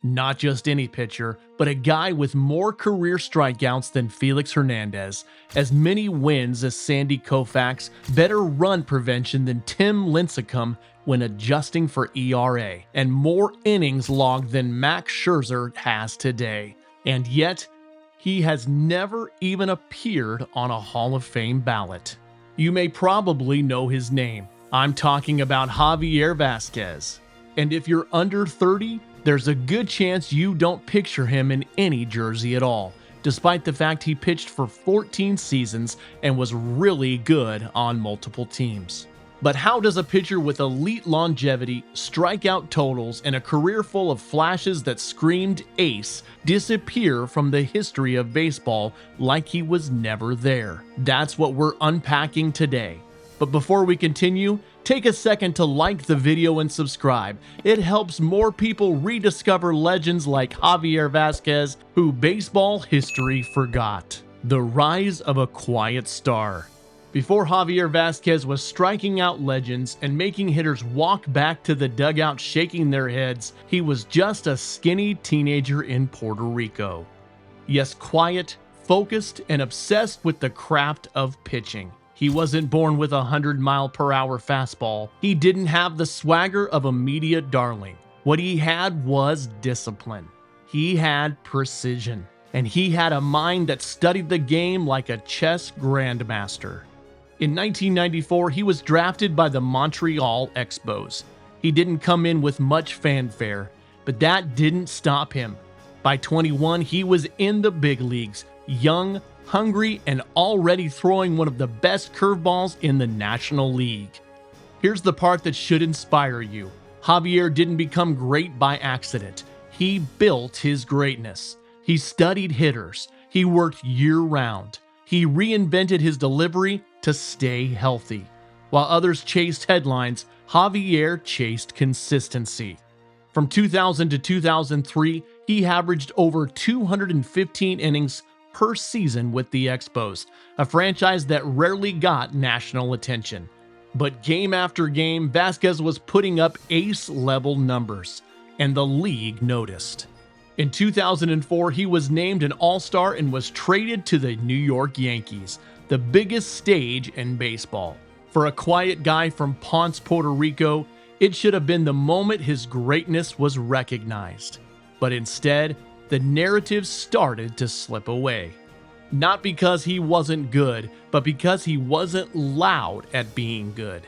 Not just any pitcher, but a guy with more career strikeouts than Felix Hernandez, as many wins as Sandy Koufax, better run prevention than Tim Lincecum when adjusting for ERA, and more innings logged than Max Scherzer has today. And yet, he has never even appeared on a Hall of Fame ballot. You may probably know his name. I'm talking about Javier Vasquez. And if you're under 30, there's a good chance you don't picture him in any jersey at all, despite the fact he pitched for 14 seasons and was really good on multiple teams. But how does a pitcher with elite longevity, strikeout totals, and a career full of flashes that screamed ace disappear from the history of baseball like he was never there? That's what we're unpacking today. But before we continue, take a second to like the video and subscribe. It helps more people rediscover legends like Javier Vasquez, who baseball history forgot. The rise of a quiet star. Before Javier Vasquez was striking out legends and making hitters walk back to the dugout shaking their heads, he was just a skinny teenager in Puerto Rico. Yes, quiet, focused, and obsessed with the craft of pitching. He wasn't born with a 100-mile-per-hour fastball. He didn't have the swagger of a media darling. What he had was discipline. He had precision. And he had a mind that studied the game like a chess grandmaster. In 1994, he was drafted by the Montreal Expos. He didn't come in with much fanfare, but that didn't stop him. By 21, he was in the big leagues, young, hungry, and already throwing one of the best curveballs in the National League. Here's the part that should inspire you. Javier didn't become great by accident. He built his greatness. He studied hitters. He worked year-round. He reinvented his delivery to stay healthy. While others chased headlines, Javier chased consistency. From 2000 to 2003, he averaged over 215 innings per season with the Expos, a franchise that rarely got national attention. But game after game, Vasquez was putting up ace-level numbers, and the league noticed. In 2004, he was named an All-Star and was traded to the New York Yankees, the biggest stage in baseball. For a quiet guy from Ponce, Puerto Rico, it should have been the moment his greatness was recognized. But instead, the narrative started to slip away. Not because he wasn't good, but because he wasn't loud at being good.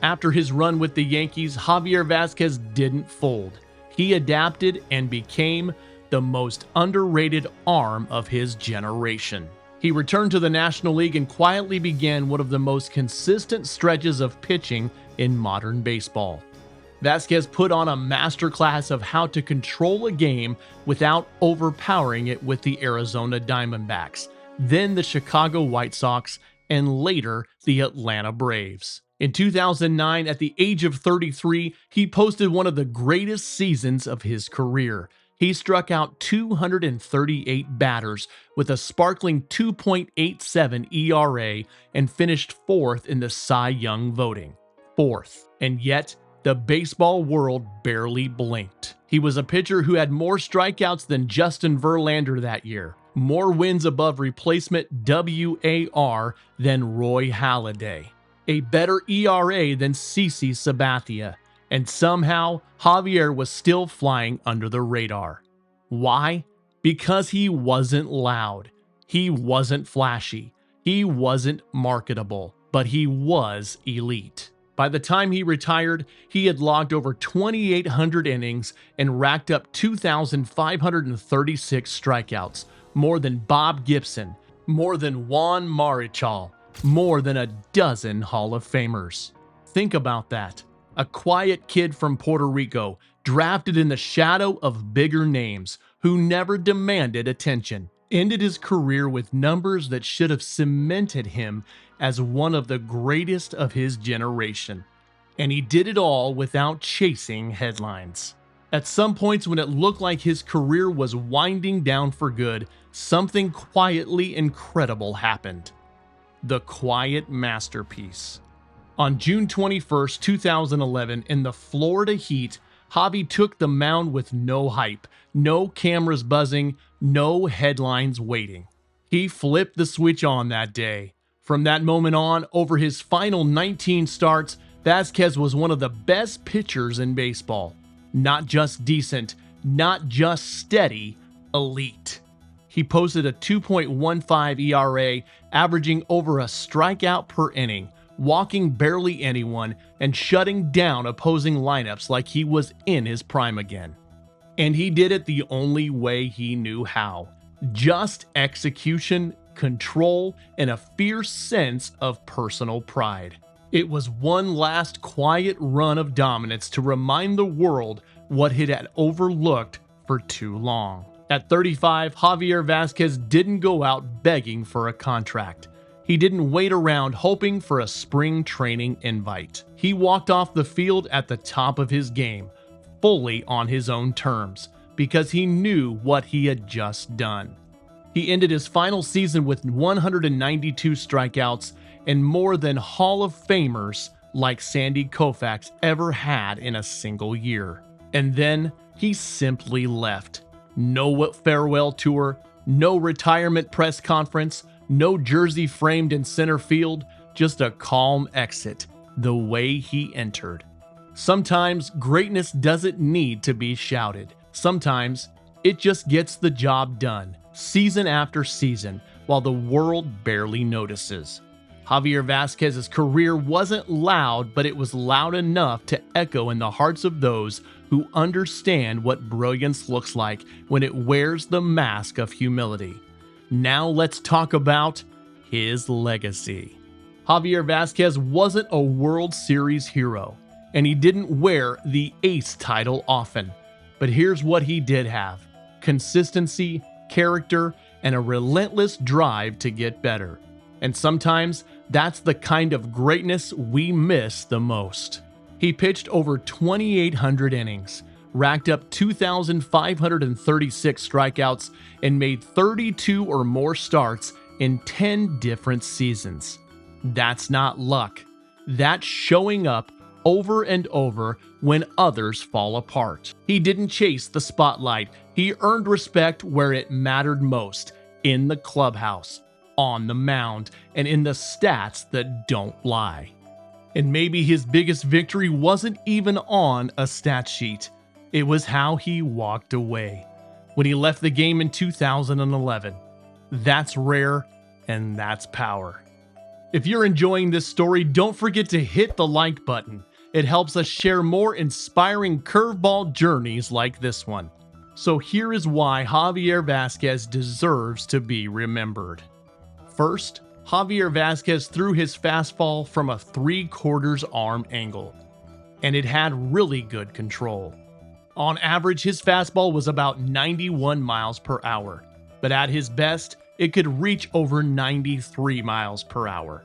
After his run with the Yankees, Javier Vasquez didn't fold. He adapted and became the most underrated arm of his generation. He returned to the National League and quietly began one of the most consistent stretches of pitching in modern baseball. Vasquez put on a masterclass of how to control a game without overpowering it with the Arizona Diamondbacks, then the Chicago White Sox, and later the Atlanta Braves. In 2009, at the age of 33, he posted one of the greatest seasons of his career. He struck out 238 batters with a sparkling 2.87 ERA and finished fourth in the Cy Young voting. Fourth. And yet, the baseball world barely blinked. He was a pitcher who had more strikeouts than Justin Verlander that year, more wins above replacement WAR than Roy Halladay, a better ERA than CC Sabathia, and somehow Javier was still flying under the radar. Why? Because he wasn't loud, he wasn't flashy, he wasn't marketable, but he was elite. By the time he retired, he had logged over 2,800 innings and racked up 2,536 strikeouts, more than Bob Gibson, more than Juan Marichal, more than a dozen Hall of Famers. Think about that. A quiet kid from Puerto Rico, drafted in the shadow of bigger names, who never demanded attention, ended his career with numbers that should have cemented him as one of the greatest of his generation. And he did it all without chasing headlines. At some points when it looked like his career was winding down for good, something quietly incredible happened. The quiet masterpiece. On June 21, 2011, in the Florida heat, Javi took the mound with no hype, no cameras buzzing, no headlines waiting. He flipped the switch on that day. From that moment on, over his final 19 starts, Vasquez was one of the best pitchers in baseball. Not just decent, not just steady, elite. He posted a 2.15 ERA, averaging over a strikeout per inning, walking barely anyone, and shutting down opposing lineups like he was in his prime again. And he did it the only way he knew how. Just execution, control, and a fierce sense of personal pride. It was one last quiet run of dominance to remind the world what it had overlooked for too long. At 35, Javier Vasquez didn't go out begging for a contract. He didn't wait around hoping for a spring training invite. He walked off the field at the top of his game, fully on his own terms, because he knew what he had just done. He ended his final season with 192 strikeouts and more than Hall of Famers like Sandy Koufax ever had in a single year. And then he simply left. No farewell tour, no retirement press conference, no jersey framed in center field, just a calm exit, the way he entered. Sometimes greatness doesn't need to be shouted. Sometimes it just gets the job done, season after season, while the world barely notices. Javier Vasquez's career wasn't loud, but it was loud enough to echo in the hearts of those who understand what brilliance looks like when it wears the mask of humility. Now let's talk about his legacy. Javier Vasquez wasn't a World Series hero, and he didn't wear the ace title often. But here's what he did have: consistency, character, and a relentless drive to get better. And sometimes that's the kind of greatness we miss the most. He pitched over 2,800 innings, racked up 2,536 strikeouts, and made 32 or more starts in 10 different seasons. That's not luck. That's showing up over and over when others fall apart. He didn't chase the spotlight. He earned respect where it mattered most, in the clubhouse, on the mound, and in the stats that don't lie. And maybe his biggest victory wasn't even on a stat sheet. It was how he walked away when he left the game in 2011. That's rare, and that's power. If you're enjoying this story, don't forget to hit the like button. It helps us share more inspiring curveball journeys like this one. So here is why Javier Vasquez deserves to be remembered. First, Javier Vasquez threw his fastball from a 3/4 arm angle, and it had really good control. On average, his fastball was about 91 miles per hour, but at his best, it could reach over 93 miles per hour.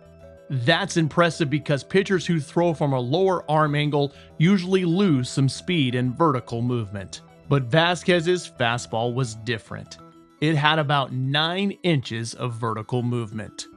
That's impressive because pitchers who throw from a lower arm angle usually lose some speed and vertical movement. But Vasquez's fastball was different. It had about 9 inches of vertical movement.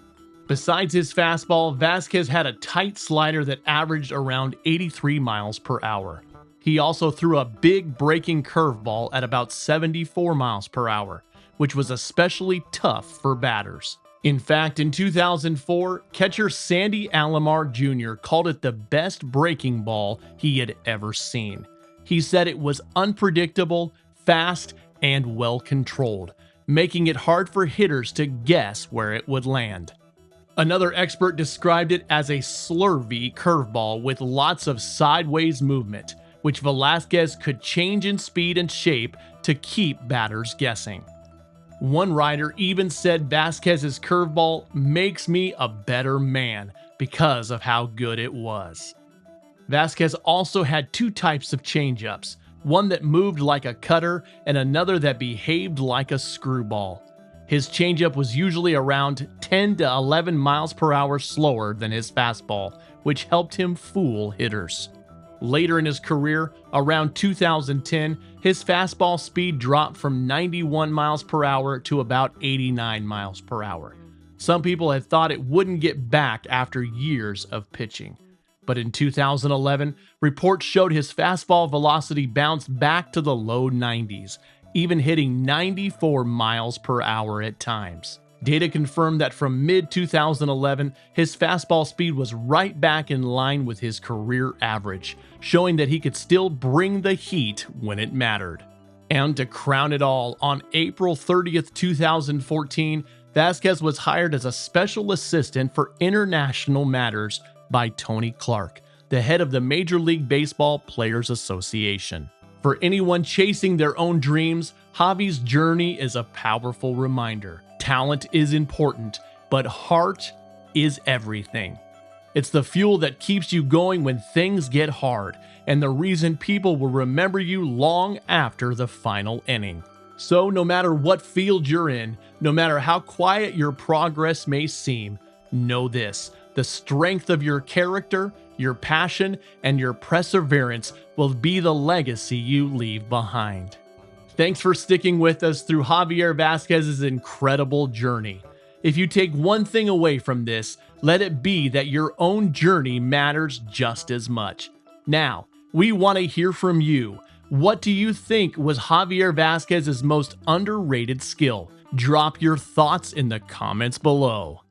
Besides his fastball, Vasquez had a tight slider that averaged around 83 miles per hour. He also threw a big breaking curveball at about 74 miles per hour, which was especially tough for batters. In fact, in 2004, catcher Sandy Alomar Jr. called it the best breaking ball he had ever seen. He said it was unpredictable, fast, and well controlled, making it hard for hitters to guess where it would land. Another expert described it as a slurvy curveball with lots of sideways movement, which Vasquez could change in speed and shape to keep batters guessing. One writer even said Vasquez's curveball makes me a better man because of how good it was. Vasquez also had 2 types of changeups, one that moved like a cutter and another that behaved like a screwball. His changeup was usually around 10 to 11 miles per hour slower than his fastball, which helped him fool hitters. Later in his career, around 2010, his fastball speed dropped from 91 miles per hour to about 89 miles per hour. Some people had thought it wouldn't get back after years of pitching. But in 2011, reports showed his fastball velocity bounced back to the low 90s, even hitting 94 miles per hour at times. Data confirmed that from mid-2011, his fastball speed was right back in line with his career average, showing that he could still bring the heat when it mattered. And to crown it all, on April 30th, 2014, Vasquez was hired as a special assistant for international matters by Tony Clark, the head of the Major League Baseball Players Association. For anyone chasing their own dreams, Javi's journey is a powerful reminder. Talent is important, but heart is everything. It's the fuel that keeps you going when things get hard, and the reason people will remember you long after the final inning. So no matter what field you're in, no matter how quiet your progress may seem, know this: the strength of your character, your passion, and your perseverance will be the legacy you leave behind. Thanks for sticking with us through Javier Vasquez's incredible journey. If you take one thing away from this, let it be that your own journey matters just as much. Now, we want to hear from you. What do you think was Javier Vasquez's most underrated skill? Drop your thoughts in the comments below.